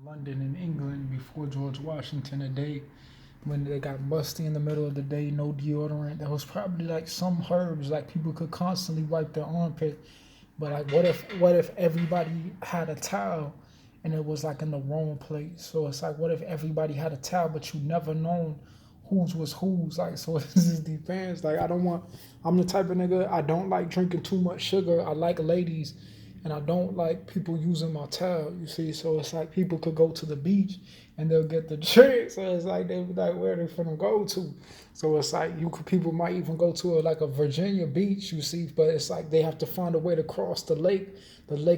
London in England before George Washington a day when they got musty in the middle of the day, no deodorant. There was probably like some herbs like people could constantly wipe their armpit. But like what if everybody had a towel and it was like in the wrong place? So it's like what if everybody had a towel but you never known whose was whose? Like so it just depends. Like I'm the type of nigga I don't like drinking too much sugar. I like ladies and I don't like people using my towel, you see. So it's like people could go to the beach and they'll get the trick. So it's like they be like, where they finna go to? So it's like people might even go to like a Virginia beach, you see, but it's like they have to find a way to cross the lake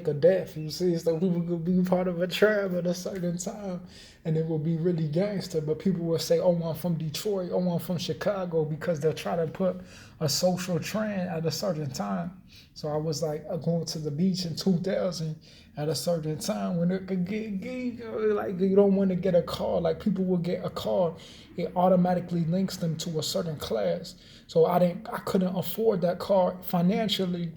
of death, you see. So people could be part of a tribe at a certain time and it will be really gangster. But people will say, oh, I'm from Detroit, oh, I'm from Chicago, because they'll try to put a social trend at a certain time. So I was like going to the beach in 2000 at a certain time when it could get like you don't want to get a car. Like people will get a car, it automatically links them to a certain class. So I couldn't afford that car financially,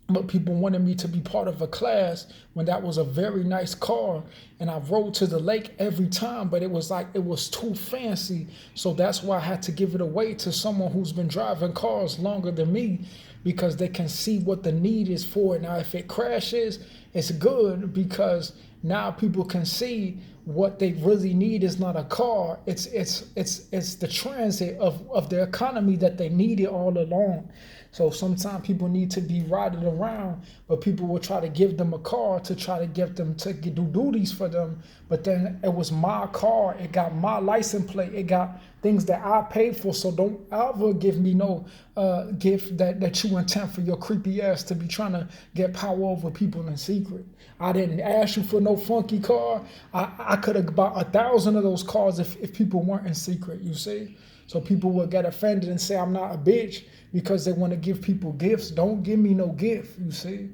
but people wanted me to be part of a class when that was a very nice car, and I rode to the lake every time, but it was like it was too fancy. So that's why I had to give it away to someone who's been driving cars longer than me, because they can see what the need is for it. Now if it crashes, it's good, because now people can see what they really need is not a car. It's the transit of the economy that they needed all along. So sometimes people need to be riding around, but people will try to give them a car to try to get them to do duties for them. But then it was my car, it got my license plate, it got things that I paid for. So don't ever give me no gift that you intend for your creepy ass to be trying to get power over people in secret. I didn't ask you for no funky car. I could have bought 1,000 of those cars if people weren't in secret, you see? So people will get offended and say I'm not a bitch because they want to give people gifts. Don't give me no gift, you see?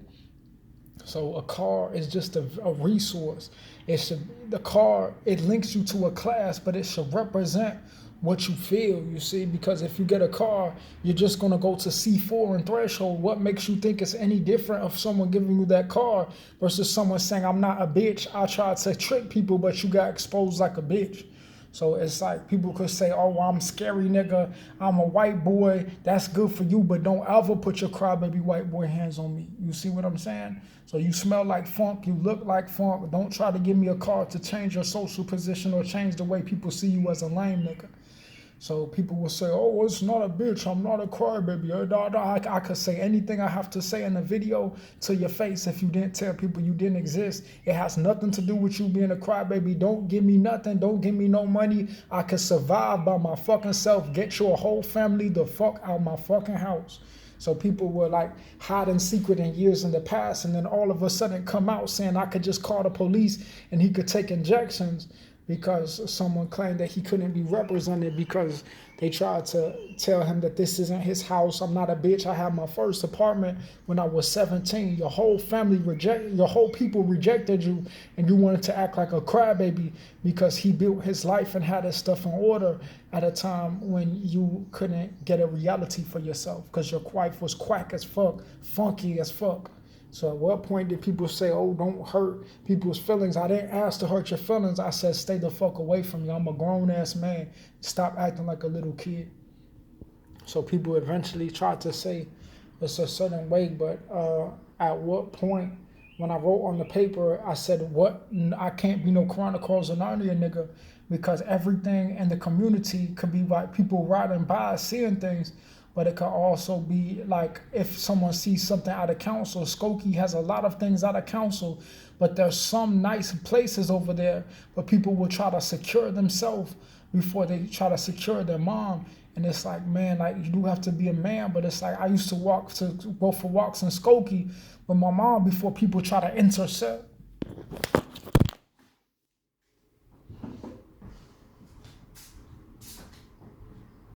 So a car is just a resource. The car, it links you to a class, but it should represent what you feel, you see? Because if you get a car, you're just gonna go to C4 and threshold. What makes you think it's any different of someone giving you that car versus someone saying, I'm not a bitch, I tried to trick people, but you got exposed like a bitch? So it's like people could say, oh, well, I'm scary nigga, I'm a white boy, that's good for you, but don't ever put your crybaby white boy hands on me. You see what I'm saying? So you smell like funk, you look like funk, don't try to give me a car to change your social position or change the way people see you as a lame nigga. So people will say, oh, it's not a bitch, I'm not a crybaby. I could say anything I have to say in a video to your face if you didn't tell people you didn't exist. It has nothing to do with you being a crybaby. Don't give me nothing, don't give me no money. I could survive by my fucking self. Get your whole family the fuck out of my fucking house. So people were like hide in secret in years in the past, and then all of a sudden come out saying I could just call the police and he could take injections because someone claimed that he couldn't be represented because they tried to tell him that this isn't his house. I'm not a bitch. I had my first apartment when I was 17. Your whole family your whole people rejected you, and you wanted to act like a crybaby because he built his life and had his stuff in order at a time when you couldn't get a reality for yourself because your wife was quack as fuck, funky as fuck. So at what point did people say, oh, don't hurt people's feelings? I didn't ask to hurt your feelings. I said, stay the fuck away from me. I'm a grown-ass man. Stop acting like a little kid. So people eventually tried to say it's a certain way, but at what point, when I wrote on the paper, I said, what? I can't be no Chronicles of Narnia nigga, because everything in the community could be like people riding by, seeing things, but it could also be like if someone sees something out of council. Skokie has a lot of things out of council, but there's some nice places over there, but people will try to secure themselves before they try to secure their mom. And it's like, man, like you do have to be a man, but it's like I used to go for walks in Skokie with my mom before people try to intercept.